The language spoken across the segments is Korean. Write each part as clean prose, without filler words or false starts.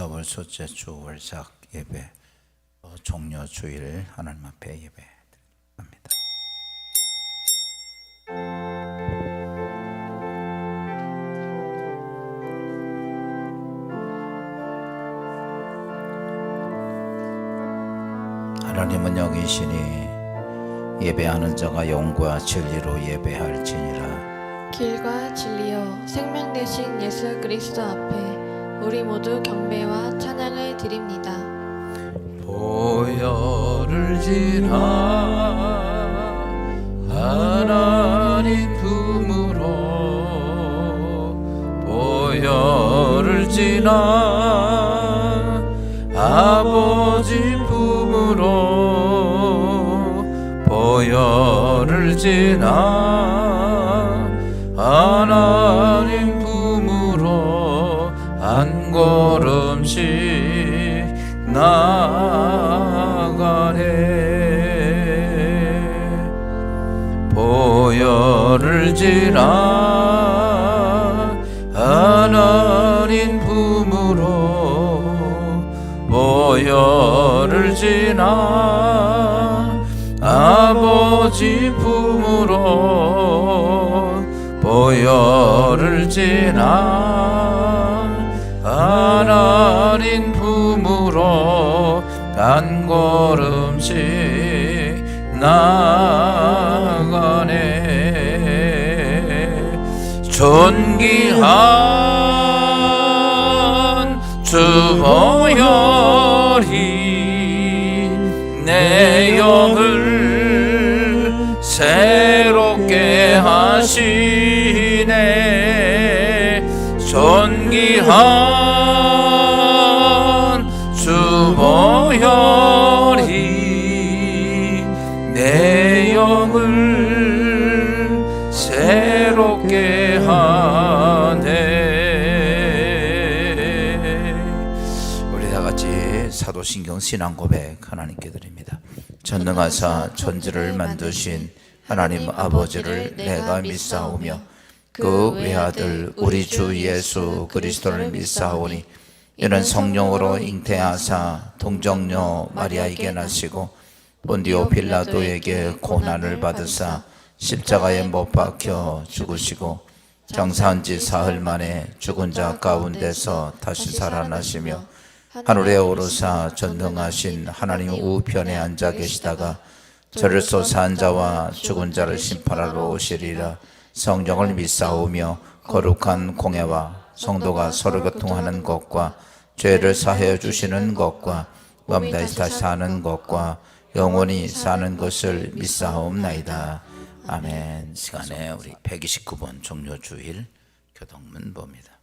4월 첫째 주 월삭 예배 종료 주일 하나님 앞에 예배합니다. 하나님은 여기 계시니 예배하는 자가 영과 진리로 예배할지니라. 길과 진리요 생명 되신 예수 그리스도 앞에 우리 모두 경배와 찬양을 드립니다. 보혈을 지나 하나님 품으로 보혈을 지나 아버지 품으로 보혈을 지나 하나님 품으로 한 걸음씩 나가네. 보혈을 지나 하나님 품으로 보혈을 지나 아버지 품으로 보혈을 지나 하나님 품으로 한 걸음씩 나가네. 존귀한 주 보혈이 내 영을 새롭게 하시네. 존귀한 주 보혈이 내 영을 새롭게 하네. 우리 다 같이 사도신경 신앙 고백 하나님께 드립니다. 전능하사 천지를 만드신 하나님 아버지를 내가 믿사오며 그 외아들 우리 주 예수 그리스도를 믿사오니 이는 성령으로 잉태하사 동정녀 마리아에게 나시고 본디오 빌라도에게 고난을 받으사 십자가에 못 박혀 죽으시고 장사한 지 사흘 만에 죽은 자 가운데서 다시 살아나시며 하늘에 오르사 전능하신 하나님 우편에 앉아 계시다가 저를 쏘사한 자와 죽은 자를 심판하러 오시리라. 성령을 믿사오며 거룩한 공예와 성도가 서로 교통하는 것과 죄를 사하여 주시는 것과 몸 다시 사는 것과 영원히 사는 것을 믿사옵나이다. 아멘. 시간에 우리 129번 종료주일 교동문 봅니다.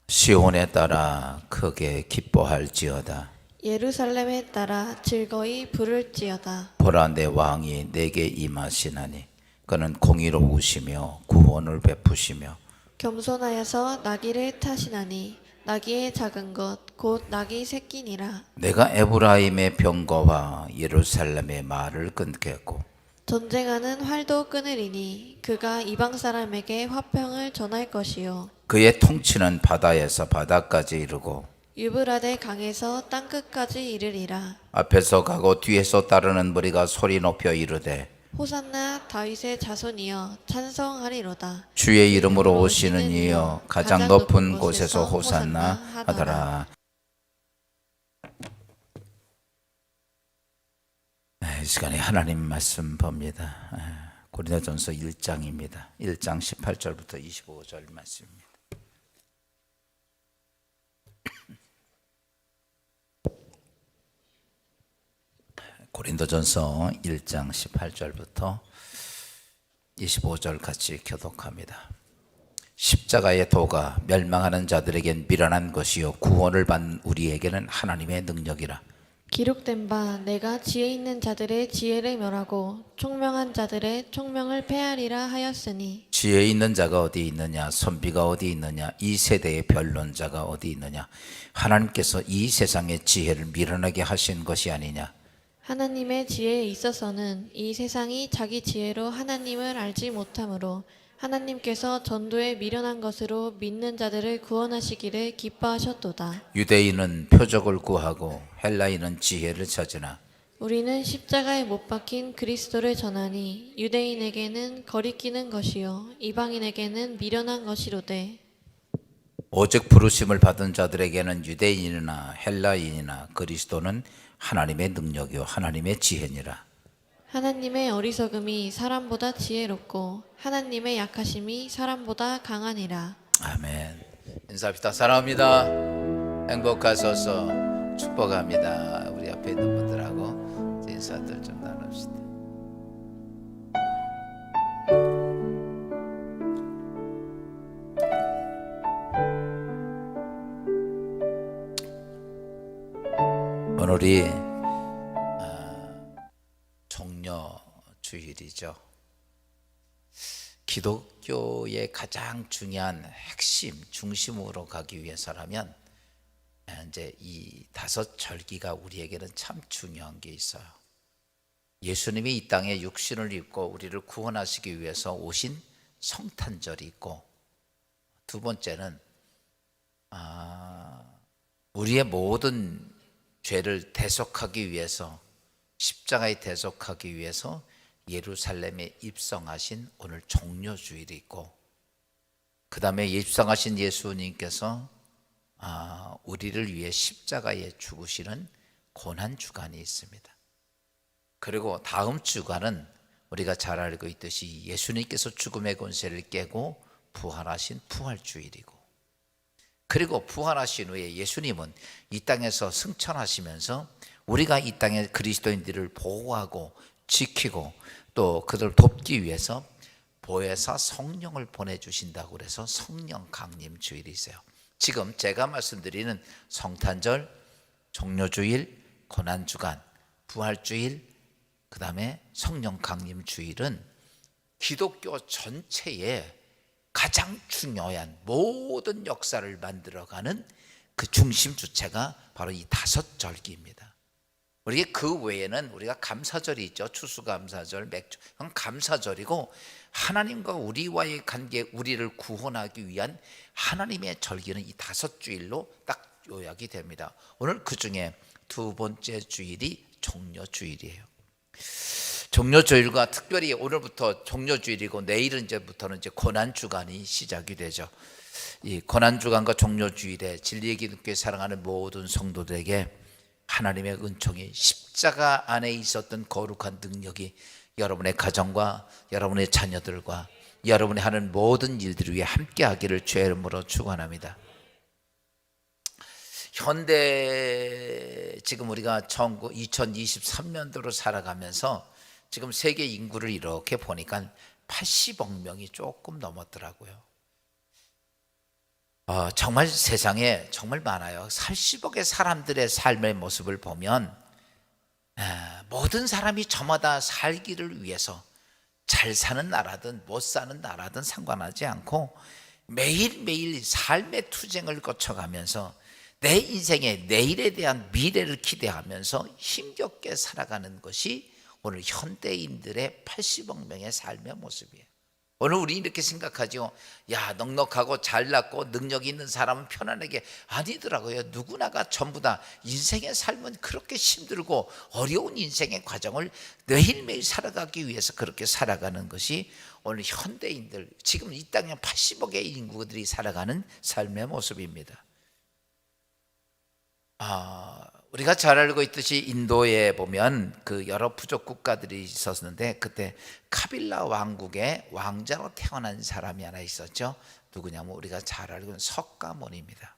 시온에 따라 크게 기뻐할지어다. 예루살렘에 따라 즐거이 부를지어다. 보라 내 왕이 내게 임하시나니 그는 공의로우시며 구원을 베푸시며 겸손하여서 나귀를 타시나니 나귀의 작은 것 곧 나귀 새끼니라. 내가 에브라임의 병거와 예루살렘의 말을 끊겠고 전쟁하는 활도 끊으리니 그가 이방 사람에게 화평을 전할 것이요 그의 통치는 바다에서 바다까지 이르고 유브라데 강에서 땅끝까지 이르리라. 앞에서 가고 뒤에서 따르는 무리가 소리 높여 이르되 호산나 다윗의 자손이여 찬성하리로다. 주의 이름으로 오시는 이여 가장 높은 곳에서 호산나 하더라. 이 시간에 하나님 말씀 봅니다. 고린도전서 1장입니다. 1장 18절부터 25절 말씀입니다. 고린도전서 1장 18절부터 25절 같이 교독합니다. 십자가의 도가 멸망하는 자들에겐 미련한 것이요 구원을 받는 우리에게는 하나님의 능력이라. 기록된 바 내가 지혜 있는 자들의 지혜를 멸하고 총명한 자들의 총명을 패하리라 하였으니 지혜 있는 자가 어디 있느냐, 선비가 어디 있느냐, 이 세대의 변론자가 어디 있느냐. 하나님께서 이 세상의 지혜를 미련하게 하신 것이 아니냐. 하나님의 지혜에 있어서는 이 세상이 자기 지혜로 하나님을 알지 못하므로 하나님께서 전도에 미련한 것으로 믿는 자들을 구원하시기를 기뻐하셨도다. 유대인은 표적을 구하고 헬라인은 지혜를 찾으나 우리는 십자가에 못 박힌 그리스도를 전하니 유대인에게는 거리끼는 것이요 이방인에게는 미련한 것이로되 오직 부르심을 받은 자들에게는 유대인이나 헬라인이나 그리스도는 하나님의 능력이요 하나님의 지혜니라. 하나님의 어리석음이 사람보다 지혜롭고 하나님의 약하심이 사람보다 강하니라. 아멘. 인사합시다. 사랑합니다. 행복하소서. 축복합니다. 우리 앞에 있는 분들하고 인사들 좀 나눕시다. 오늘이 종려주일이죠. 기독교의 가장 중요한 핵심, 중심으로 가기 위해서라면 이제 이 다섯 절기가 우리에게는 참 중요한 게 있어요. 예수님이 이 땅에 육신을 입고 우리를 구원하시기 위해서 오신 성탄절이 있고, 두 번째는 우리의 모든 죄를 대속하기 위해서, 십자가에 대속하기 위해서 예루살렘에 입성하신 오늘 종려주일이 있고, 그 다음에 입성하신 예수님께서 우리를 위해 십자가에 죽으시는 고난주간이 있습니다. 그리고 다음 주간은 우리가 잘 알고 있듯이 예수님께서 죽음의 권세를 깨고 부활하신 부활주일이고, 그리고 부활하신 후에 예수님은 이 땅에서 승천하시면서 우리가 이 땅에 그리스도인들을 보호하고 지키고 또 그들을 돕기 위해서 보혜사 성령을 보내주신다고 그래서 성령 강림 주일이 있어요. 지금 제가 말씀드리는 성탄절, 종려주일, 고난주간, 부활주일, 그 다음에 성령 강림 주일은 기독교 전체에 가장 중요한 모든 역사를 만들어가는 그 중심 주체가 바로 이 다섯 절기입니다. 우리 그 외에는 우리가 감사절이 있죠. 추수감사절, 맥주, 그건 감사절이고, 하나님과 우리와의 관계, 우리를 구원하기 위한 하나님의 절기는 이 다섯 주일로 딱 요약이 됩니다. 오늘 그 중에 두 번째 주일이 종려주일이에요. 종려주일과 특별히 오늘부터 종려주일이고 내일은 이제부터는 고난주간이 시작이 되죠. 이 고난주간과 종려주일에 진리의 기독교에 사랑하는 모든 성도들에게 하나님의 은총이, 십자가 안에 있었던 거룩한 능력이 여러분의 가정과 여러분의 자녀들과 여러분이 하는 모든 일들을 위해 함께하기를 주의 이름으로 축원합니다. 현대 지금 우리가 2023년도로 살아가면서 지금 세계 인구를 이렇게 보니까 80억 명이 조금 넘었더라고요. 정말 세상에 정말 많아요. 80억의 사람들의 삶의 모습을 보면 모든 사람이 저마다 살기를 위해서 잘 사는 나라든 못 사는 나라든 상관하지 않고 매일매일 삶의 투쟁을 거쳐가면서 내 인생의 내일에 대한 미래를 기대하면서 힘겹게 살아가는 것이 오늘 현대인들의 80억 명의 삶의 모습이에요. 오늘 우리 이렇게 생각하죠. 야, 넉넉하고 잘났고 능력 있는 사람은 편안하게, 아니더라고요. 누구나가 전부 다 인생의 삶은 그렇게 힘들고 어려운 인생의 과정을 매일매일 살아가기 위해서 그렇게 살아가는 것이 오늘 현대인들, 지금 이 땅에 80억의 인구들이 살아가는 삶의 모습입니다. 우리가 잘 알고 있듯이 인도에 보면 그 여러 부족 국가들이 있었는데, 그때 카빌라 왕국의 왕자로 태어난 사람이 하나 있었죠. 누구냐면 우리가 잘 알고 있는 석가모니입니다.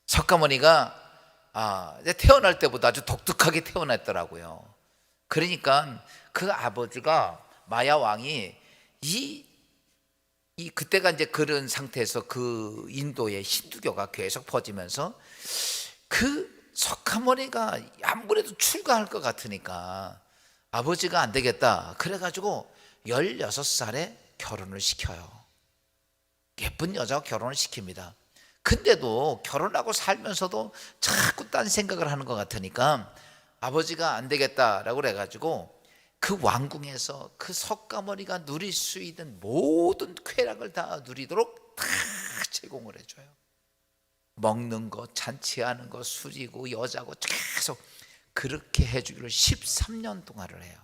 석가모니가 태어날 때보다 아주 독특하게 태어났더라고요. 그러니까 그 아버지가 마야 왕이 그때가 이제 그런 상태에서 그 인도의 힌두교가 계속 퍼지면서 그 석가모니가 아무래도 출가할 것 같으니까 아버지가 안 되겠다 그래가지고 16살에 결혼을 시켜요. 예쁜 여자와 결혼을 시킵니다. 근데도 결혼하고 살면서도 자꾸 딴 생각을 하는 것 같으니까 아버지가 안 되겠다라고 그래가지고 그 왕궁에서 그 석가모니가 누릴 수 있는 모든 쾌락을 다 누리도록 다 제공을 해줘요. 먹는 거, 잔치하는 거, 술이고 여자고 계속 그렇게 해주기를 13년 동안을 해요.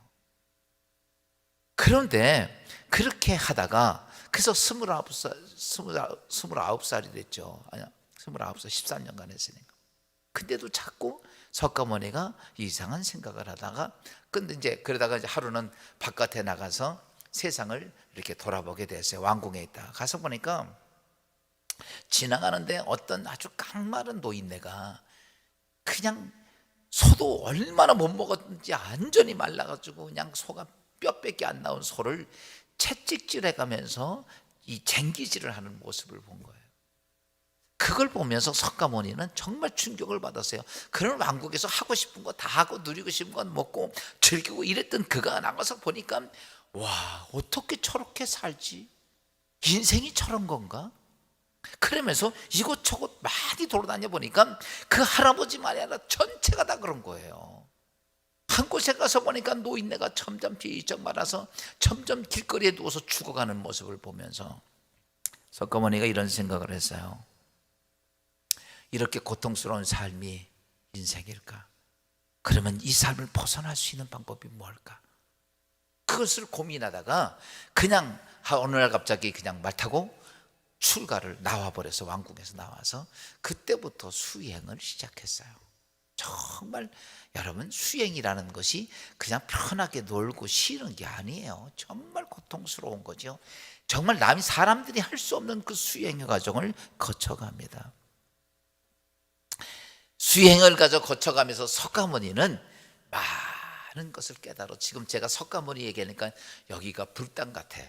그런데 그렇게 하다가 그래서 29살이 됐죠. 아니야, 29살 13년간 했으니까. 근데도 자꾸 석가모니가 이상한 생각을 하다가, 근데 이제 그러다가 이제 하루는 바깥에 나가서 세상을 이렇게 돌아보게 됐어요. 왕궁에 있다 가서 보니까 지나가는데 어떤 아주 깡마른 노인네가 그냥 소도 얼마나 못 먹었는지 완전히 말라가지고 그냥 소가 뼈밖에 안 나온 소를 채찍질해 가면서 이 쟁기질을 하는 모습을 본 거예요. 그걸 보면서 석가모니는 정말 충격을 받았어요. 그런 왕국에서 하고 싶은 거 다 하고 누리고 싶은 건 먹고 즐기고 이랬던 그가 나가서 보니까 와, 어떻게 저렇게 살지? 인생이 저런 건가? 그러면서 이곳저곳 많이 돌아다녀 보니까 그 할아버지만이 아니라 전체가 다 그런 거예요. 한 곳에 가서 보니까 노인네가 점점 비쩍 말아서 점점 길거리에 누워서 죽어가는 모습을 보면서 석가모니가 이런 생각을 했어요. 이렇게 고통스러운 삶이 인생일까? 그러면 이 삶을 벗어날 수 있는 방법이 뭘까? 그것을 고민하다가 그냥 어느 날 갑자기 그냥 말 타고 출가를 나와버려서 왕궁에서 나와서 그때부터 수행을 시작했어요. 정말 여러분, 수행이라는 것이 그냥 편하게 놀고 쉬는 게 아니에요. 정말 고통스러운 거죠. 정말 사람들이 할 수 없는 그 수행의 과정을 거쳐갑니다. 수행을 거쳐가면서 석가모니는 많은 것을 깨달아. 지금 제가 석가모니 얘기하니까 여기가 불당 같아.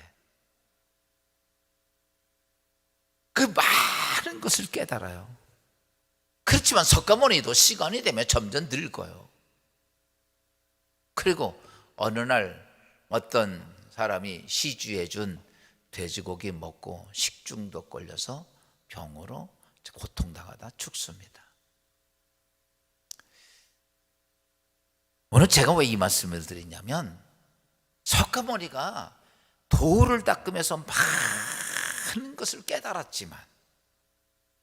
그 많은 것을 깨달아요. 그렇지만 석가모니도 시간이 되면 점점 늙어요. 그리고 어느 날 어떤 사람이 시주해준 돼지고기 먹고 식중독 걸려서 병으로 고통당하다 죽습니다. 오늘 제가 왜 이 말씀을 드리냐면 석가모니가 도를 닦으면서 많은 것을 깨달았지만,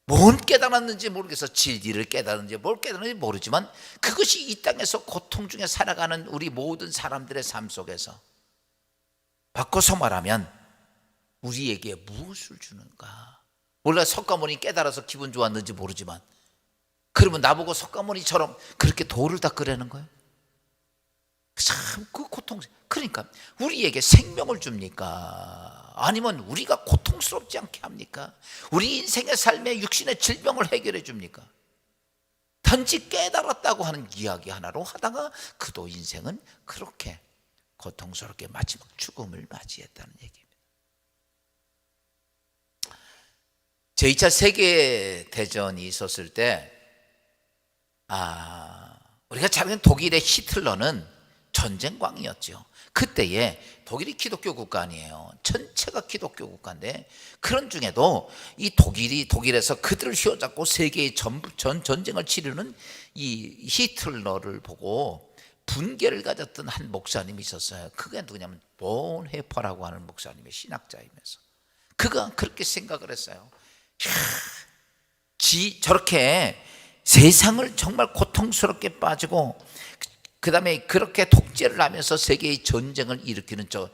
뭔 깨달았는지 모르겠어. 진리를 깨달았는지 뭘 깨달았는지 모르지만 그것이 이 땅에서 고통 중에 살아가는 우리 모든 사람들의 삶 속에서, 바꿔서 말하면 우리에게 무엇을 주는가? 몰라, 석가모니 깨달아서 기분 좋았는지 모르지만 그러면 나보고 석가모니처럼 그렇게 도를 닦으라는 거예요? 참 그 고통, 그러니까 우리에게 생명을 줍니까? 아니면 우리가 고통스럽지 않게 합니까? 우리 인생의 삶의 육신의 질병을 해결해 줍니까? 단지 깨달았다고 하는 이야기 하나로 하다가 그도 인생은 그렇게 고통스럽게 마지막 죽음을 맞이했다는 얘기입니다. 제2차 세계대전이 있었을 때 우리가 잘 아는 독일의 히틀러는 전쟁광이었죠. 그때에 독일이 기독교 국가 아니에요. 전체가 기독교 국가인데 그런 중에도 이 독일에서 그들을 휘어잡고 세계의 전 전쟁을 치르는 이 히틀러를 보고 분개를 가졌던 한 목사님이 있었어요. 그게 누구냐면 본헤퍼라고 하는 목사님의 신학자이면서 그가 그렇게 생각을 했어요. 저렇게 세상을 정말 고통스럽게 빠지고 그 다음에 그렇게 독재를 하면서 세계의 전쟁을 일으키는 저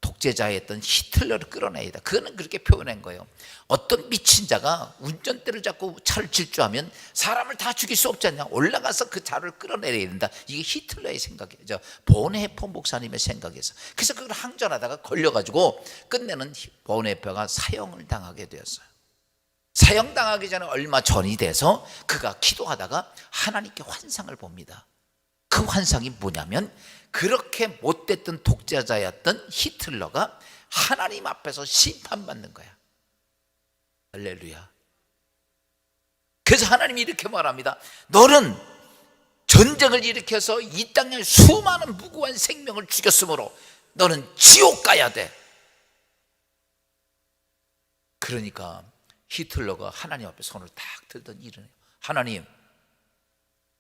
독재자였던 히틀러를 끌어내야. 그거는 그렇게 표현한 거예요. 어떤 미친 자가 운전대를 잡고 차를 질주하면 사람을 다 죽일 수 없지 않냐. 올라가서 그 차를 끌어내야 된다. 이게 히틀러의 생각이죠. 본헤퍼 목사님의 생각이었어. 그래서 그걸 항전하다가 걸려가지고 끝내는 본헤퍼가 사형을 당하게 되었어요. 사형당하기 전에 얼마 전이 돼서 그가 기도하다가 하나님께 환상을 봅니다. 그 환상이 뭐냐면 그렇게 못됐던 독재자였던 히틀러가 하나님 앞에서 심판받는 거야. 할렐루야. 그래서 하나님이 이렇게 말합니다. 너는 전쟁을 일으켜서 이 땅에 수많은 무고한 생명을 죽였으므로 너는 지옥 가야 돼. 그러니까 히틀러가 하나님 앞에 손을 딱 들더니 이러네요. 하나님,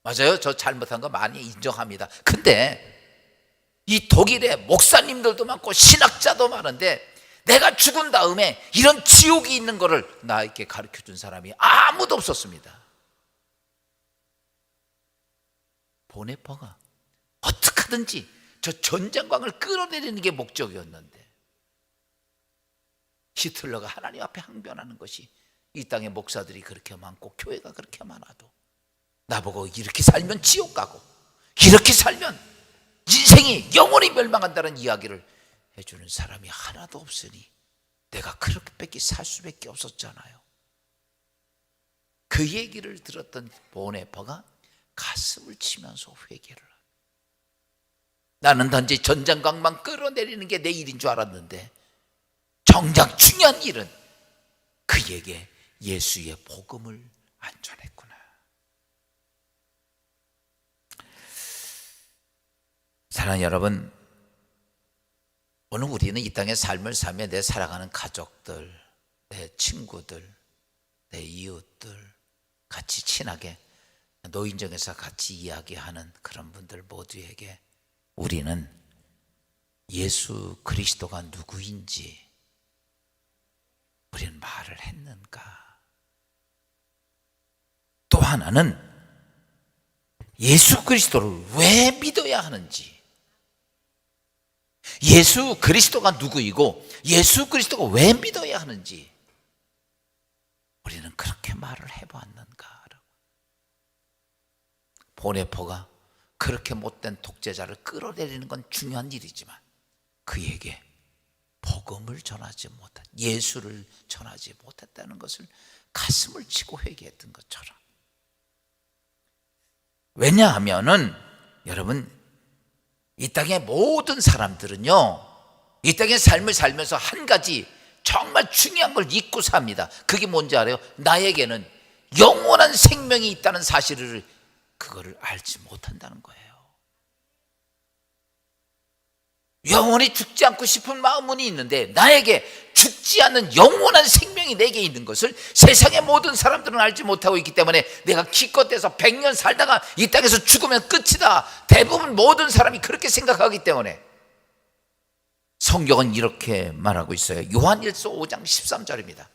맞아요. 저 잘못한 거 많이 인정합니다. 근데 이 독일에 목사님들도 많고 신학자도 많은데 내가 죽은 다음에 이런 지옥이 있는 거를 나에게 가르쳐 준 사람이 아무도 없었습니다. 보네퍼가 어떻게 하든지 저 전쟁광을 끌어내리는 게 목적이었는데 히틀러가 하나님 앞에 항변하는 것이 이 땅에 목사들이 그렇게 많고 교회가 그렇게 많아도 나보고 이렇게 살면 지옥 가고 이렇게 살면 인생이 영원히 멸망한다는 이야기를 해주는 사람이 하나도 없으니 내가 그렇게밖에 살 수밖에 없었잖아요. 그 얘기를 들었던 보네퍼가 가슴을 치면서 회개를 합니다. 나는 단지 전장광만 끌어내리는 게 내 일인 줄 알았는데 정작 중요한 일은 그에게 예수의 복음을 안 전했구나. 사랑하는 여러분, 오늘 우리는 이 땅의 삶을 살며 내 사랑하는 가족들, 내 친구들, 내 이웃들 같이 친하게 노인정에서 같이 이야기하는 그런 분들 모두에게 우리는 예수 그리스도가 누구인지 우리는 말을 했는가? 또 하나는 예수 그리스도를 왜 믿어야 하는지, 예수 그리스도가 누구이고 예수 그리스도가 왜 믿어야 하는지 우리는 그렇게 말을 해보았는가? 보네퍼가 그렇게 못된 독재자를 끌어내리는 건 중요한 일이지만 그에게 복음을 전하지 못한, 예수를 전하지 못했다는 것을 가슴을 치고 회개했던 것처럼. 왜냐하면은 여러분, 이 땅의 모든 사람들은요, 이 땅의 삶을 살면서 한 가지 정말 중요한 걸 잊고 삽니다. 그게 뭔지 알아요? 나에게는 영원한 생명이 있다는 사실을 그거를 알지 못한다는 거예요. 영원히 죽지 않고 싶은 마음은 있는데 나에게 죽지 않는 영원한 생명이 내게 있는 것을 세상의 모든 사람들은 알지 못하고 있기 때문에 내가 기껏해서 100년 살다가 이 땅에서 죽으면 끝이다, 대부분 모든 사람이 그렇게 생각하기 때문에 성경은 이렇게 말하고 있어요. 요한일서 5장 13절입니다.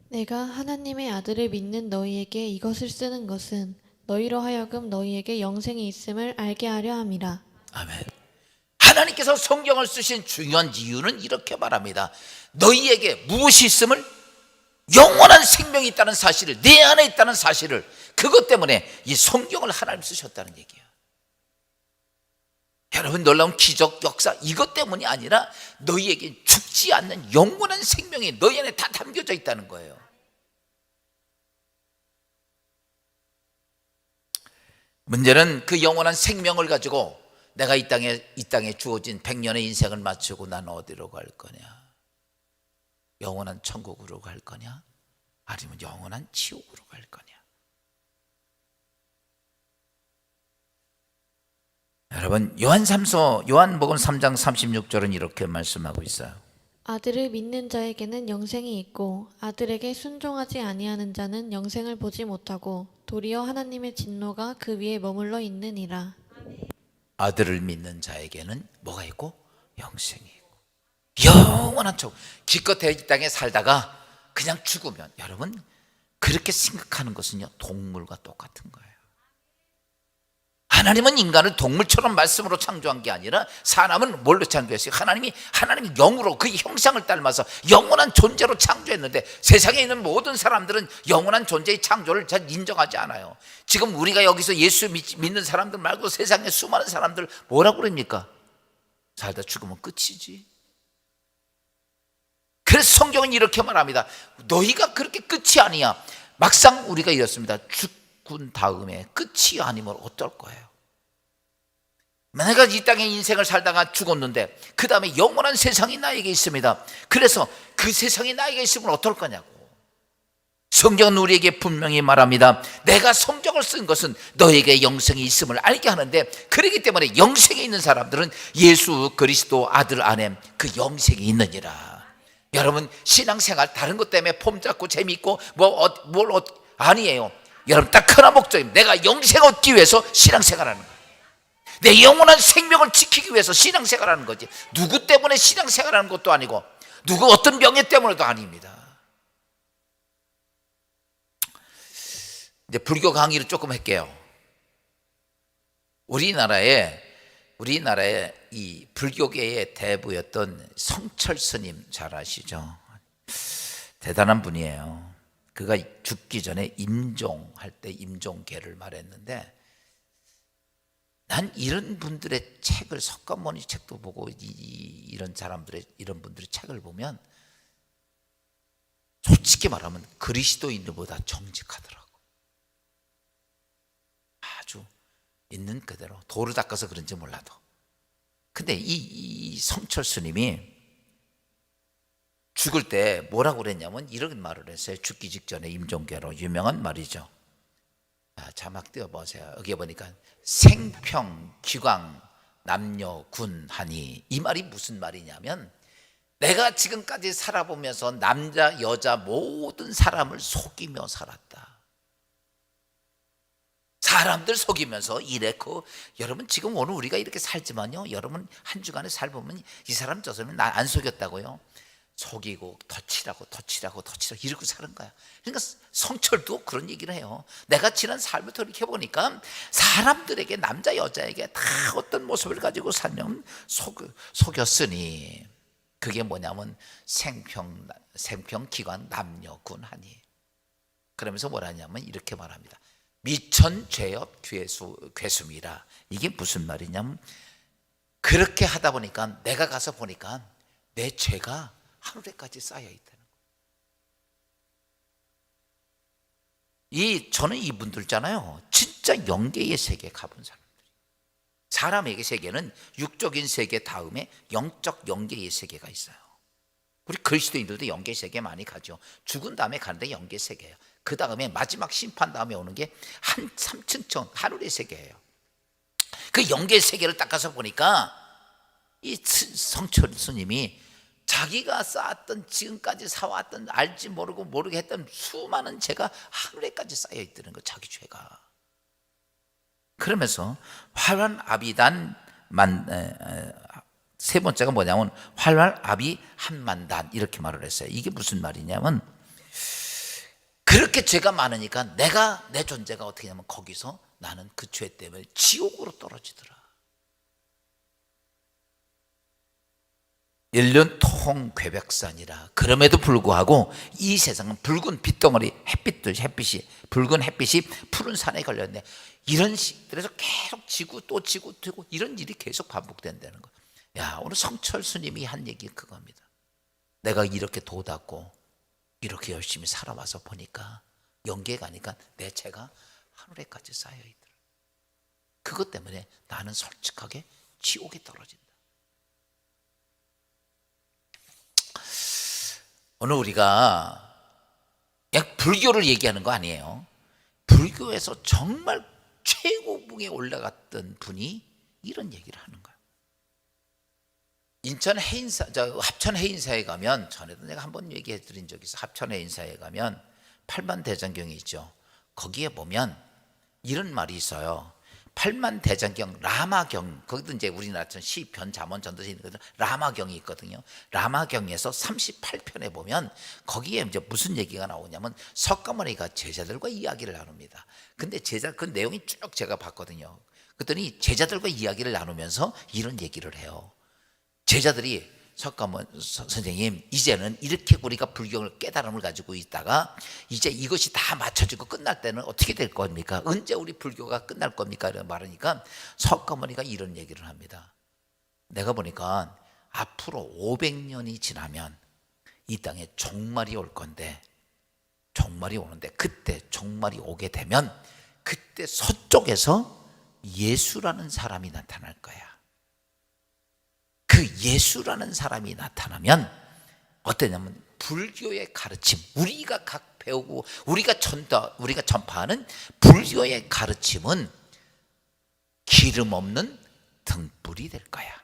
내가 하나님의 아들을 믿는 너희에게 이것을 쓰는 것은 너희로 하여금 너희에게 영생이 있음을 알게 하려 함이라. 아멘. 하나님께서 성경을 쓰신 중요한 이유는 이렇게 말합니다. 너희에게 무엇이 있음을? 영원한 생명이 있다는 사실을, 내 안에 있다는 사실을, 그것 때문에 이 성경을 하나님 쓰셨다는 얘기예요. 여러분, 놀라운 기적, 역사, 이것 때문이 아니라 너희에게 죽지 않는 영원한 생명이 너희 안에 다 담겨져 있다는 거예요. 문제는 그 영원한 생명을 가지고 내가 이 땅에 주어진 100년의 인생을 마치고 난 어디로 갈 거냐? 영원한 천국으로 갈 거냐? 아니면 영원한 지옥으로 갈 거냐? 여러분, 요한복음 3장 36절은 이렇게 말씀하고 있어요. 아들을 믿는 자에게는 영생이 있고 아들에게 순종하지 아니하는 자는 영생을 보지 못하고 도리어 하나님의 진노가 그 위에 머물러 있느니라. 아들을 믿는 자에게는 뭐가 있고? 영생이 있고 영원한 천국. 기껏 이 땅에 살다가 그냥 죽으면, 여러분, 그렇게 생각하는 것은요, 동물과 똑같은 거예요. 하나님은 인간을 동물처럼 말씀으로 창조한 게 아니라 사람은 뭘로 창조했어요? 하나님이 영으로 그 형상을 닮아서 영원한 존재로 창조했는데 세상에 있는 모든 사람들은 영원한 존재의 창조를 잘 인정하지 않아요. 지금 우리가 여기서 예수 믿는 사람들 말고 세상에 수많은 사람들 뭐라고 그럽니까? 살다 죽으면 끝이지. 그래서 성경은 이렇게 말합니다. 너희가 그렇게 끝이 아니야. 막상 우리가 이렇습니다. 죽은 다음에 끝이 아니면 어떨 거예요? 내가 이 땅에 인생을 살다가 죽었는데 그 다음에 영원한 세상이 나에게 있습니다. 그래서 그 세상이 나에게 있으면 어떨 거냐고. 성경은 우리에게 분명히 말합니다. 내가 성경을 쓴 것은 너에게 영생이 있음을 알게 하는데, 그렇기 때문에 영생이 있는 사람들은 예수 그리스도 아들 안에 그 영생이 있느니라. 여러분, 신앙생활 다른 것 때문에 폼 잡고 재미있고 아니에요. 여러분, 딱 하나 목적입니다. 내가 영생 얻기 위해서 신앙생활하는 거예요. 내 영원한 생명을 지키기 위해서 신앙생활하는 거지, 누구 때문에 신앙생활하는 것도 아니고 누구 어떤 명예 때문에도 아닙니다. 이제 불교 강의를 조금 할게요. 우리나라에 이 불교계의 대부였던 성철 스님 잘 아시죠? 대단한 분이에요. 그가 죽기 전에 임종할 때 임종계를 말했는데, 난 이런 분들의 책을, 석가모니 책도 보고 이런 사람들의, 이런 분들의 책을 보면 솔직히 말하면 그리스도인들보다 정직하더라고. 아주 있는 그대로 도를 닦아서 그런지 몰라도. 근데 이 성철 스님이 죽을 때 뭐라고 그랬냐면 이런 말을 했어요. 죽기 직전에 임종계로 유명한 말이죠. 자막 띄워보세요. 여기 보니까 생평 기광 남녀 군하니, 이 말이 무슨 말이냐면, 내가 지금까지 살아보면서 남자 여자 모든 사람을 속이며 살았다. 사람들 속이면서 이랬고, 여러분 지금 오늘 우리가 이렇게 살지만요, 여러분 한 주간에 살보면 이 사람 저 사람은 나 안 속였다고요. 속이고 덧칠하고 이러고 사는 거야. 그러니까 성철도 그런 얘기를 해요. 내가 지난 삶부터 이렇게 보니까 사람들에게, 남자 여자에게 다 어떤 모습을 가지고 살면 속였으니, 그게 뭐냐면 생평 기관 남녀군하니. 그러면서 뭐라냐면 이렇게 말합니다. 미천죄업 괴수미라. 이게 무슨 말이냐면, 그렇게 하다 보니까 내가 가서 보니까 내 죄가 하늘에까지 쌓여 있다는 거예요. 저는 이분들 있잖아요, 진짜 영계의 세계에 가본 사람들이. 사람에게 세계는 육적인 세계 다음에 영적 영계의 세계가 있어요. 우리 그리스도인들도 영계 세계 많이 가죠. 죽은 다음에 가는데 영계 세계예요. 그 다음에 마지막 심판 다음에 오는 게 한 3층 하늘의 세계예요. 그 영계 세계를 딱 가서 보니까 이 성철 스님이 자기가 쌓았던, 지금까지 사왔던, 알지 모르게 했던 수많은 죄가 하늘에까지 쌓여 있다는 거, 자기 죄가. 그러면서 활활아비단 세 번째가 뭐냐면 활활아비 한만단, 이렇게 말을 했어요. 이게 무슨 말이냐면, 그렇게 죄가 많으니까 내 존재가 어떻게 되냐면, 거기서 나는 그 죄 때문에 지옥으로 떨어지더라. 1년통 괴백산이라. 그럼에도 불구하고 이 세상은 붉은 빛덩어리, 햇빛이 붉은 햇빛이 푸른 산에 걸렸네. 이런 그래서 계속 지고 또 지고 되고, 이런 일이 계속 반복된다는 거. 야, 오늘 성철 스님이 한 얘기 그겁니다. 내가 이렇게 도 닦고 이렇게 열심히 살아와서 보니까, 영계에 가니까 내 죄가 하늘에까지 쌓여 있더라. 그것 때문에 나는 솔직하게 지옥에 떨어진다. 오늘 우리가 그냥 불교를 얘기하는 거 아니에요. 불교에서 정말 최고봉에 올라갔던 분이 이런 얘기를 하는 거예요. 인천 합천 해인사에 가면, 전에도 내가 한번 얘기해 드린 적이 있어. 합천 해인사에 가면 팔만대장경이 있죠. 거기에 보면 이런 말이 있어요. 팔만대장경 라마경, 거기도 이제 우리나라처럼 시편 잠언 전도서 있는 것들 라마경이 있거든요. 라마경에서 38편에 보면 거기에 이제 무슨 얘기가 나오냐면, 석가모니가 제자들과 이야기를 나눕니다. 근데 그 내용이 쭉 제가 봤거든요. 그랬더니 제자들과 이야기를 나누면서 이런 얘기를 해요. 제자들이 석가모니 선생님, 이제는 이렇게 우리가 불경을 깨달음을 가지고 있다가 이제 이것이 다 맞춰지고 끝날 때는 어떻게 될 겁니까? 언제 우리 불교가 끝날 겁니까? 이런 말하니까 석가모니가 이런 얘기를 합니다. 내가 보니까 앞으로 500년이 지나면 이 땅에 종말이 올 건데, 종말이 오는데, 그때 종말이 오게 되면 그때 서쪽에서 예수라는 사람이 나타날 거야. 그 예수라는 사람이 나타나면 어떠냐면, 불교의 가르침, 우리가 각 배우고 우리가 전파하는 불교의 가르침은 기름 없는 등불이 될 거야.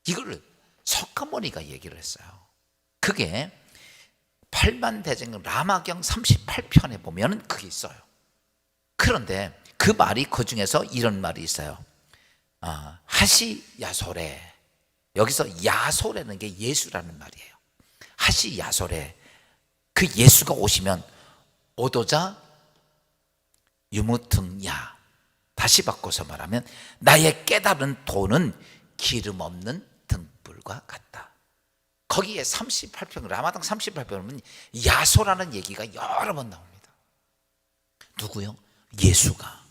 이걸 석가모니가 얘기를 했어요. 그게 팔만대장경 라마경 38편에 보면 그게 있어요. 그런데 그 말이, 그 중에서 이런 말이 있어요. 하시 야소레, 여기서 야소레는 게 예수라는 말이에요. 하시 야소레, 그 예수가 오시면 오도자 유무등야, 다시 바꿔서 말하면 나의 깨달은 도는 기름 없는 등불과 같다. 거기에 38편, 라마당 38편은 야소라는 얘기가 여러 번 나옵니다. 누구요? 예수가.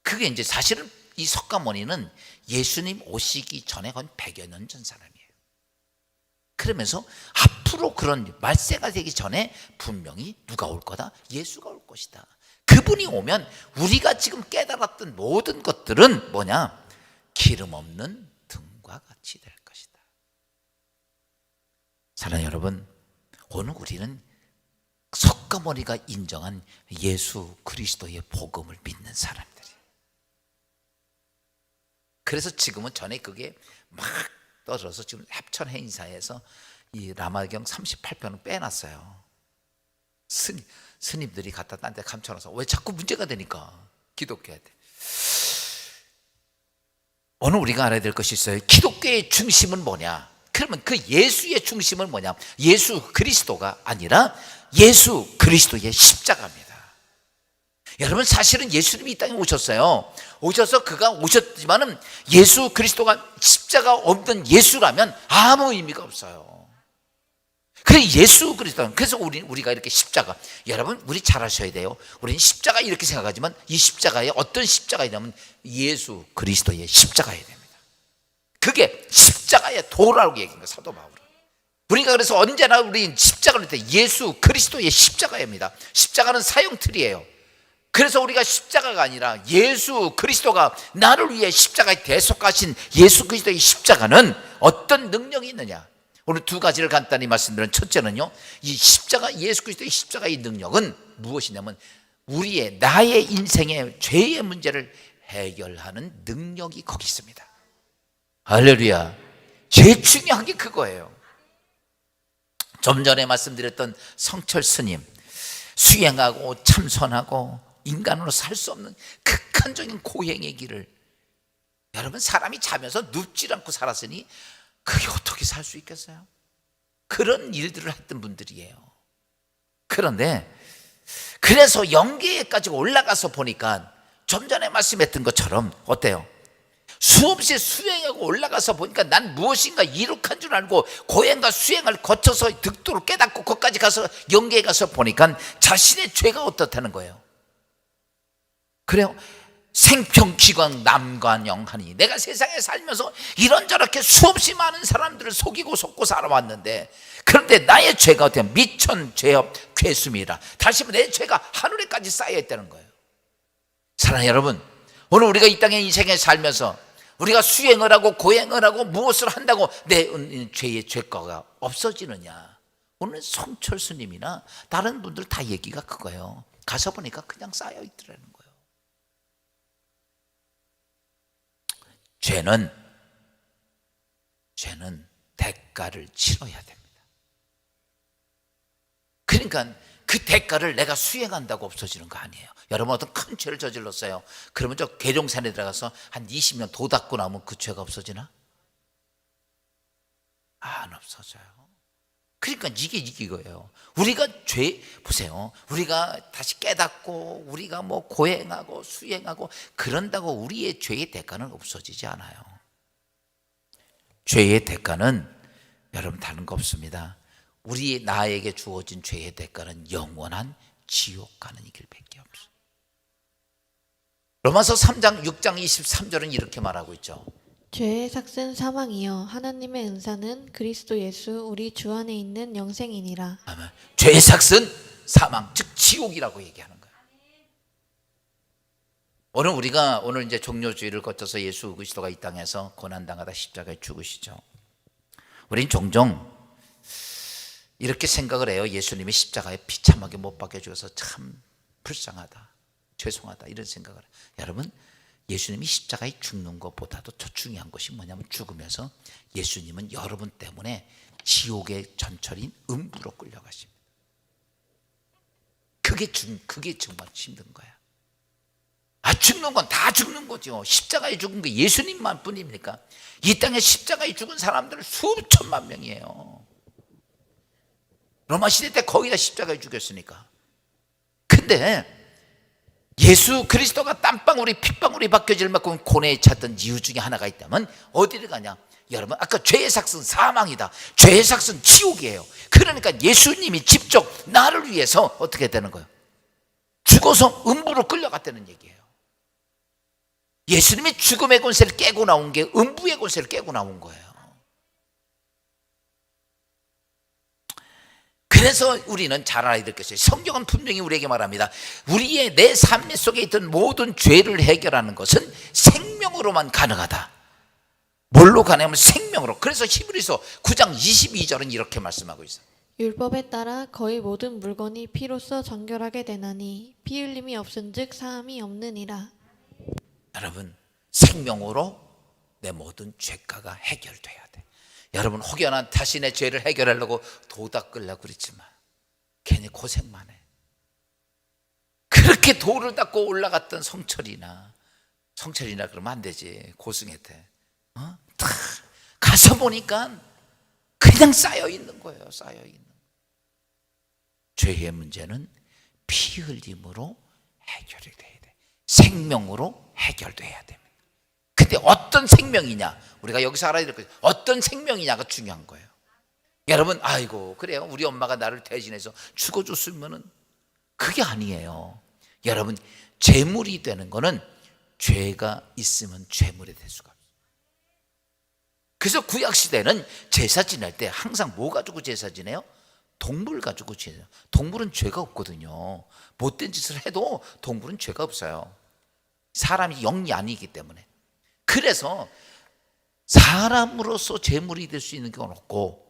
그게 이제 사실은 이 석가모니는 예수님 오시기 전에 건 100여 년 전 사람이에요. 그러면서 앞으로 그런 말세가 되기 전에 분명히 누가 올 거다? 예수가 올 것이다. 그분이 오면 우리가 지금 깨달았던 모든 것들은 뭐냐? 기름 없는 등과 같이 될 것이다. 사랑하는 여러분, 오늘 우리는 석가모니가 인정한 예수 그리스도의 복음을 믿는 사람들이에요. 그래서 지금은 전에 그게 막 떠들어서 지금 합천해인사에서 이 라마경 38편을 빼놨어요. 스님들이 갖다 딴 데 감춰놔서. 왜 자꾸 문제가 되니까 기독교에 돼. 오늘 우리가 알아야 될 것이 있어요. 기독교의 중심은 뭐냐? 그러면 그 예수의 중심은 뭐냐? 예수 그리스도가 아니라 예수 그리스도의 십자가입니다. 여러분, 사실은 예수님이 이 땅에 오셨어요. 오셔서 그가 오셨지만은 예수 그리스도가 십자가 없는 예수라면 아무 의미가 없어요. 그래, 예수 그리스도. 그래서 우리가 이렇게 십자가, 여러분 우리 잘 아셔야 돼요. 우리는 십자가 이렇게 생각하지만 이 십자가에 어떤 십자가이냐면 예수 그리스도의 십자가여야 됩니다. 그게 십자가의 도라고 얘기한 거예요, 사도 바울은. 우리가 그래서 언제나 우리 십자가를 할 때 예수 그리스도의 십자가입니다. 십자가는 사형틀이에요. 그래서 우리가 십자가가 아니라 예수 그리스도가 나를 위해 십자가에 대속하신 예수 그리스도의 십자가는 어떤 능력이 있느냐? 오늘 두 가지를 간단히 말씀드리면, 첫째는요, 이 십자가, 예수 그리스도의 십자가의 능력은 무엇이냐면 나의 인생의 죄의 문제를 해결하는 능력이 거기 있습니다. 할렐루야. 제일 중요한 게 그거예요. 좀 전에 말씀드렸던 성철 스님, 수행하고 참선하고 인간으로 살 수 없는 극한적인 고행의 길을, 여러분, 사람이 자면서 눕질 않고 살았으니 그게 어떻게 살 수 있겠어요? 그런 일들을 했던 분들이에요. 그런데 그래서 영계에까지 올라가서 보니까 좀 전에 말씀했던 것처럼 어때요? 수없이 수행하고 올라가서 보니까 난 무엇인가 이룩한 줄 알고 고행과 수행을 거쳐서 득도를 깨닫고 거기까지 가서 영계에 가서 보니까 자신의 죄가 어떻다는 거예요. 그래요. 생평기광 남관영하니, 내가 세상에 살면서 이런저렇게 수없이 많은 사람들을 속이고 속고 살아왔는데, 그런데 나의 죄가 어때요? 미천 죄업 괴수미라. 다시 한번 내 죄가 하늘에까지 쌓여 있다는 거예요. 사랑하는 여러분, 오늘 우리가 이 땅의 인생에 살면서 우리가 수행을 하고 고행을 하고 무엇을 한다고 내 죄의 죄가가 없어지느냐? 오늘 성철 스님이나 다른 분들 다 얘기가 그거예요. 가서 보니까 그냥 쌓여 있더라는 거예요. 죄는 대가를 치러야 됩니다. 그러니까 그 대가를 내가 수행한다고 없어지는 거 아니에요. 여러분, 어떤 큰 죄를 저질렀어요. 그러면 저 계룡산에 들어가서 한 20년 도 닦고 나면 그 죄가 없어지나? 안 없어져요. 그러니까 이게 이거예요. 우리가 죄, 보세요. 우리가 다시 깨닫고 우리가 뭐 고행하고 수행하고 그런다고 우리의 죄의 대가는 없어지지 않아요. 죄의 대가는 여러분 다른 거 없습니다. 나에게 주어진 죄의 대가는 영원한 지옥 가는 길밖에 없어요. 로마서 3장 6장 23절은 이렇게 말하고 있죠. 죄의 삭은 사망이요 하나님의 은사는 그리스도 예수 우리 주 안에 있는 영생이니라. 아멘. 죄의 삭은 사망, 즉 지옥이라고 얘기하는 거예요. 오늘 이제 종료주의를 거쳐서 예수 그리스도가 이 땅에서 고난당하다 십자가에 죽으시죠. 우린 종종 이렇게 생각을 해요. 예수님이 십자가에 비참하게 못 박혀 죽어서 참 불쌍하다, 죄송하다, 이런 생각을 해요. 여러분, 예수님이 십자가에 죽는 것보다도 더 중요한 것이 뭐냐면, 죽으면서 예수님은 여러분 때문에 지옥의 전철인 음부로 끌려가십니다. 그게 정말 힘든 거야. 죽는 건 다 죽는 거죠. 십자가에 죽은 게 예수님만 뿐입니까? 이 땅에 십자가에 죽은 사람들은 수천만 명이에요. 로마 시대 때 거의 다 십자가에 죽였으니까. 근데 예수 그리스도가 땀방울이 핏방울이 바뀌어질 만큼 고뇌에 찼던 이유 중에 하나가 있다면 어디를 가냐? 여러분, 아까 죄의 삭은 사망이다. 죄의 삭은 지옥이에요. 그러니까 예수님이 직접 나를 위해서 어떻게 되는 거예요? 죽어서 음부로 끌려갔다는 얘기예요. 예수님이 죽음의 권세를 깨고 나온 게 음부의 권세를 깨고 나온 거예요. 그래서 우리는 잘 알아야 될 것이에요. 성경은 분명히 우리에게 말합니다. 우리의 내 삶 속에 있던 모든 죄를 해결하는 것은 생명으로만 가능하다. 뭘로 가능하면 생명으로. 그래서 히브리서 9장 22절은 이렇게 말씀하고 있어요. 율법에 따라 거의 모든 물건이 피로써 정결하게 되나니 피 흘림이 없은즉 사함이 없느니라. 여러분, 생명으로 내 모든 죄가가 해결돼야 돼. 여러분, 혹여나 자신의 죄를 해결하려고 도 닦으려고 그랬지만 괜히 고생만 해. 그렇게 도를 닦고 올라갔던 성철이나 그러면 안 되지. 고승혜태 가서 보니까 그냥 쌓여 있는 거예요. 쌓여 있는. 죄의 문제는 피 흘림으로 해결이 돼야 돼. 생명으로 해결돼야 됩니다. 근데 어떤 생명이냐, 우리가 여기서 알아야 될 것이 어떤 생명이냐가 중요한 거예요. 여러분, 아이고 그래요, 우리 엄마가 나를 대신해서 죽어줬으면은, 그게 아니에요. 여러분, 죄물이 되는 거는 죄가 있으면 죄물이 될 수가 없어요. 그래서 구약시대는 제사 지낼 때 항상 뭐 가지고 제사 지내요? 동물 가지고 지내요. 동물은 죄가 없거든요. 못된 짓을 해도 동물은 죄가 없어요. 사람이 영이 아니기 때문에. 그래서 사람으로서 제물이 될 수 있는 경우는 없고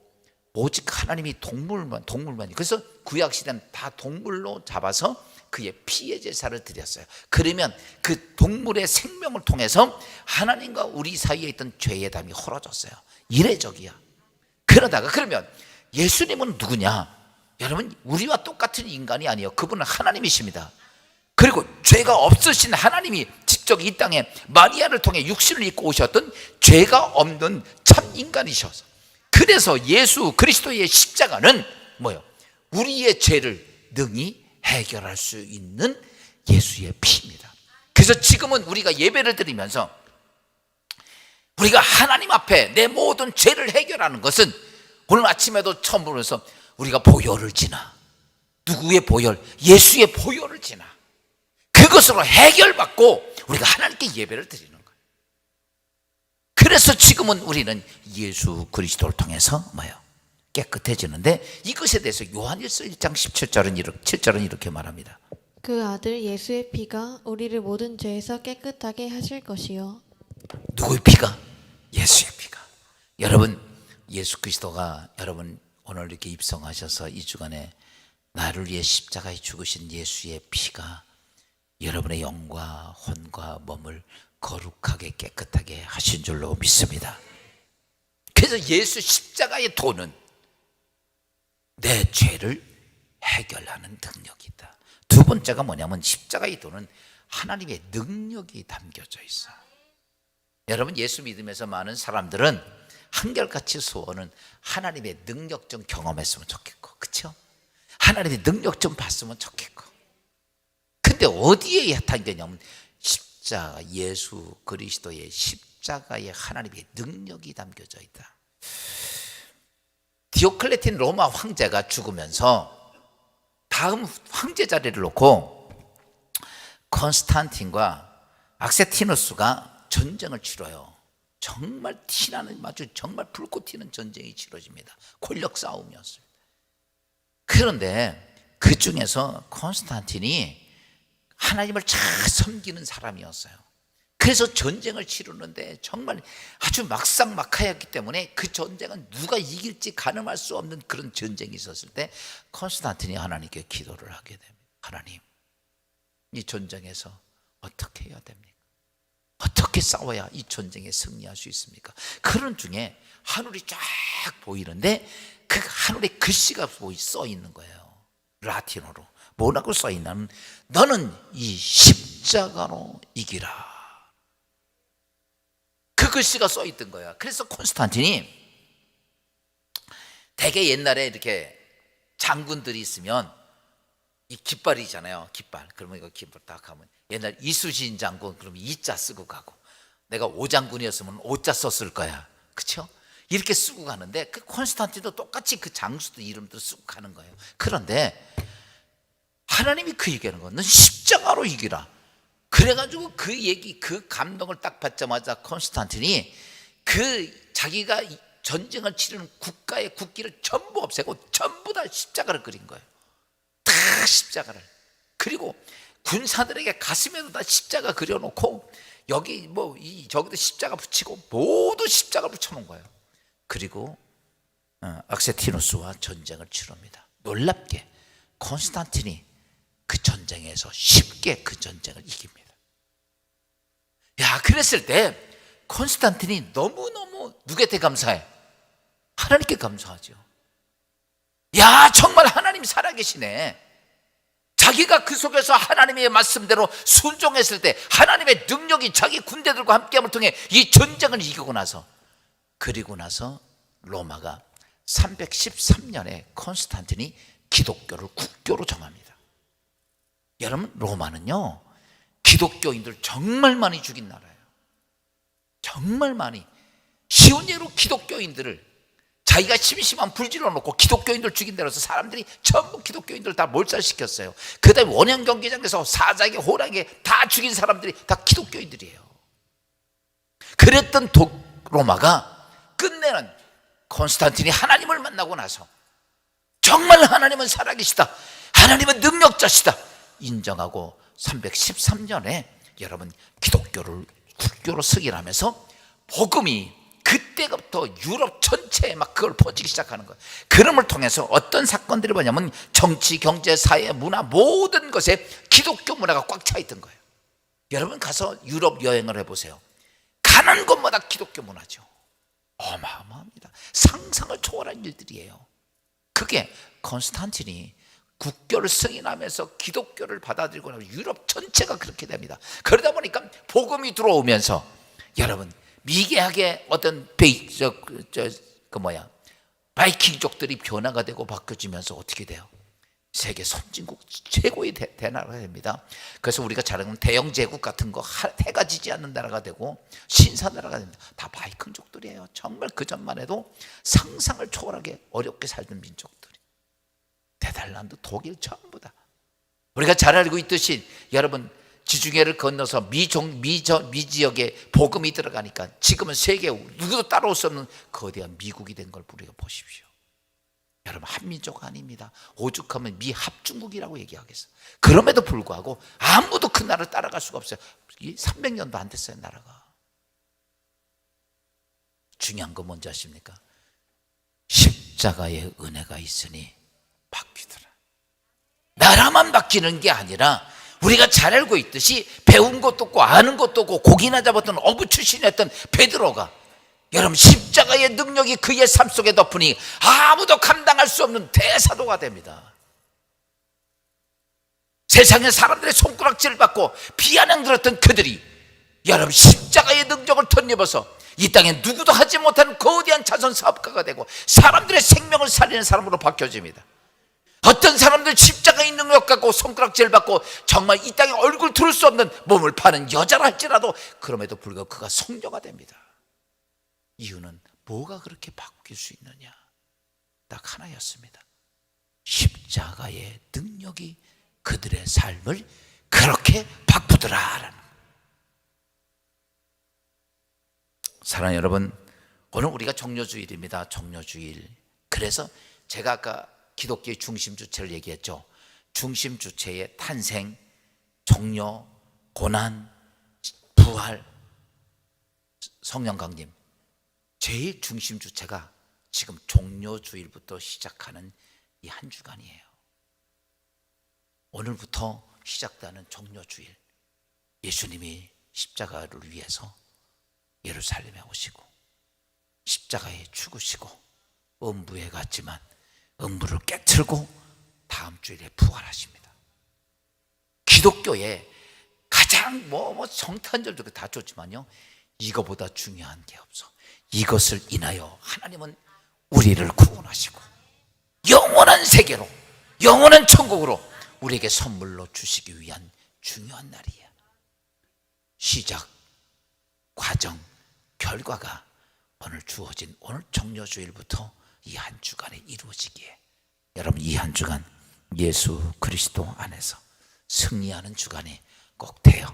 오직 하나님이 동물만이. 그래서 구약시대는 다 동물로 잡아서 그의 피의 제사를 드렸어요. 그러면 그 동물의 생명을 통해서 하나님과 우리 사이에 있던 죄의 담이 헐어졌어요. 이례적이야. 그러면 예수님은 누구냐? 여러분, 우리와 똑같은 인간이 아니에요. 그분은 하나님이십니다. 그리고 죄가 없으신 하나님이 직접 이 땅에 마리아를 통해 육신을 입고 오셨던 죄가 없는 참 인간이셔서, 그래서 예수 그리스도의 십자가는 뭐예요? 우리의 죄를 능히 해결할 수 있는 예수의 피입니다. 그래서 지금은 우리가 예배를 드리면서 우리가 하나님 앞에 내 모든 죄를 해결하는 것은, 오늘 아침에도 처음 보면서 우리가 보혈을 지나, 누구의 보혈? 예수의 보혈을 지나, 그것으로 해결받고 우리가 하나님께 예배를 드리는 거예요. 그래서 지금은 우리는 예수 그리스도를 통해서 뭐예요? 깨끗해지는데, 이것에 대해서 요한일서 1장 7절은 이렇게 말합니다. 그 아들 예수의 피가 우리를 모든 죄에서 깨끗하게 하실 것이요. 누구의 피가? 예수의 피가. 여러분, 예수 그리스도가 여러분 오늘 이렇게 입성하셔서 이 주간에 나를 위해 십자가에 죽으신 예수의 피가 여러분의 영과 혼과 몸을 거룩하게 깨끗하게 하신 줄로 믿습니다. 그래서 예수 십자가의 도는 내 죄를 해결하는 능력이 있다. 두 번째가 뭐냐면, 십자가의 도는 하나님의 능력이 담겨져 있어. 여러분, 예수 믿으면서 많은 사람들은 한결같이 소원은 하나님의 능력 좀 경험했으면 좋겠고, 그렇죠? 하나님의 능력 좀 봤으면 좋겠고. 근데 어디에 담겨냐면 십자가, 예수 그리스도의 십자가에 하나님의 능력이 담겨져 있다. 디오클레틴 로마 황제가 죽으면서 다음 황제 자리를 놓고 콘스탄틴과 악세티누스가 전쟁을 치러요. 정말 티나는, 아주 정말 불꽃 튀는 전쟁이 치러집니다. 권력 싸움이었습니다. 그런데 그 중에서 콘스탄틴이 하나님을 잘 섬기는 사람이었어요. 그래서 전쟁을 치르는데 정말 아주 막상막하였기 때문에 그 전쟁은 누가 이길지 가늠할 수 없는 그런 전쟁이 있었을 때 콘스탄틴이 하나님께 기도를 하게 됩니다. 하나님, 이 전쟁에서 어떻게 해야 됩니까? 어떻게 싸워야 이 전쟁에 승리할 수 있습니까? 그런 중에 하늘이 쫙 보이는데 그 하늘에 글씨가 써 있는 거예요. 라틴어로. 뭐라고 써 있냐면, 너는 이 십자가로 이기라. 그 글씨가 써 있던 거야. 그래서 콘스탄틴이 되게 옛날에 이렇게 장군들이 있으면 이 깃발이잖아요. 깃발. 그러면 이거 깃발 딱 하면 옛날 이수신 장군 그러면 이자 쓰고 가고, 내가 오장군이었으면 오자 썼을 거야. 그렇죠? 이렇게 쓰고 가는데 그 콘스탄틴도 똑같이 그 장수도 이름도 쓰고 가는 거예요. 그런데 하나님이 그 얘기하는 건 넌 십자가로 이기라. 그래가지고 그 얘기, 그 감동을 딱 받자마자 콘스탄틴이 그 자기가 전쟁을 치르는 국가의 국기를 전부 없애고 전부 다 십자가를 그린 거예요. 다 십자가를. 그리고 군사들에게 가슴에도 다 십자가 그려놓고 여기 저기도 십자가 붙이고 모두 십자가 붙여놓은 거예요. 그리고 악세티누스와 전쟁을 치릅니다. 놀랍게 콘스탄틴이 그 전쟁에서 쉽게 그 전쟁을 이깁니다. 야, 그랬을 때 콘스탄틴이 너무너무 누구한테 감사해? 하나님께 감사하죠. 야, 정말 하나님 살아계시네. 자기가 그 속에서 하나님의 말씀대로 순종했을 때 하나님의 능력이 자기 군대들과 함께함을 통해 이 전쟁을 이기고 나서, 그리고 나서 로마가 313년에 콘스탄틴이 기독교를 국교로 정합니다. 여러분, 로마는요 기독교인들 정말 많이 죽인 나라예요. 정말 많이. 쉬운 예로 기독교인들을 자기가 심심한 불질러 놓고 기독교인들 죽인 데로서 사람들이 전부 기독교인들 다 몰살시켰어요. 그 다음에 원형 경기장에서 사자에게 호랑이에게 다 죽인 사람들이 다 기독교인들이에요. 그랬던 로마가 끝내는 콘스탄틴이 하나님을 만나고 나서 정말 하나님은 살아계시다, 하나님은 능력자시다 인정하고 313년에 여러분 기독교를 국교로 승인하면서 복음이 그때부터 유럽 전체에 막 그걸 퍼지기 시작하는 거예요. 그럼을 통해서 어떤 사건들이 뭐냐면 정치, 경제, 사회, 문화 모든 것에 기독교 문화가 꽉 차 있던 거예요. 여러분 가서 유럽 여행을 해보세요. 가는 곳마다 기독교 문화죠. 어마어마합니다. 상상을 초월한 일들이에요. 그게 콘스탄틴이 국교를 승인하면서 기독교를 받아들이고 나면 유럽 전체가 그렇게 됩니다. 그러다 보니까 복음이 들어오면서 여러분 미개하게 어떤 바이킹족들이 변화가 되고 바뀌어지면서 어떻게 돼요? 세계 선진국 최고의 대나라가 됩니다. 그래서 우리가 잘 알고 있는 대영 제국 같은 거 해가 지지 않는 나라가 되고 신사나라가 됩니다. 다 바이킹족들이에요. 정말 그 전만 해도 상상을 초월하게 어렵게 살던 민족들이. 네덜란드, 독일 전부 다. 우리가 잘 알고 있듯이 여러분 지중해를 건너서 미 지역에 복음이 들어가니까 지금은 세계 누구도 따라올 수 없는 거대한 미국이 된 걸 우리가 보십시오. 여러분 한민족 아닙니다. 오죽하면 미합중국이라고 얘기하겠어. 그럼에도 불구하고 아무도 그 나라를 따라갈 수가 없어요. 300년도 안 됐어요 나라가. 중요한 건 뭔지 아십니까? 십자가의 은혜가 있으니 바뀌더라. 나라만 바뀌는 게 아니라 우리가 잘 알고 있듯이 배운 것도 없고 아는 것도 없고 고기나 잡았던 어부 출신이었던 베드로가 여러분 십자가의 능력이 그의 삶 속에 덮으니 아무도 감당할 수 없는 대사도가 됩니다. 세상의 사람들의 손가락질을 받고 비아냥 들었던 그들이 여러분 십자가의 능력을 덧입어서 이 땅에 누구도 하지 못하는 거대한 자선 사업가가 되고 사람들의 생명을 살리는 사람으로 바뀌어집니다. 어떤 사람들 십자가의 능력 갖고 손가락질 받고 정말 이 땅에 얼굴 들을 수 없는 몸을 파는 여자라 할지라도 그럼에도 불구하고 그가 성녀가 됩니다. 이유는 뭐가 그렇게 바뀔 수 있느냐? 딱 하나였습니다. 십자가의 능력이 그들의 삶을 그렇게 바꾸더라라는. 사랑하는 여러분, 오늘 우리가 종려주일입니다. 종려주일. 그래서 제가 아까 기독교의 중심 주체를 얘기했죠. 중심 주체의 탄생, 종려, 고난, 부활, 성령 강림. 제일 중심 주체가 지금 종려주일부터 시작하는 이 한 주간이에요. 오늘부터 시작되는 종려주일. 예수님이 십자가를 위해서 예루살렘에 오시고 십자가에 죽으시고 음부에 갔지만 음부를 깨트리고 다음 주일에 부활하십니다. 기독교의 가장 뭐 성탄절도 다 좋지만요, 이거보다 중요한 게 없어. 이것을 인하여 하나님은 우리를 구원하시고 영원한 세계로, 영원한 천국으로 우리에게 선물로 주시기 위한 중요한 날이에요. 시작, 과정, 결과가 오늘 주어진 오늘 정료주일부터 이 한 주간에 이루어지기에, 여러분 이 한 주간 예수 그리스도 안에서 승리하는 주간이 꼭 되어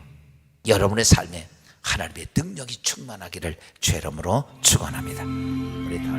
여러분의 삶에 하나님의 능력이 충만하기를 죄 이름으로 축원합니다. 우리 다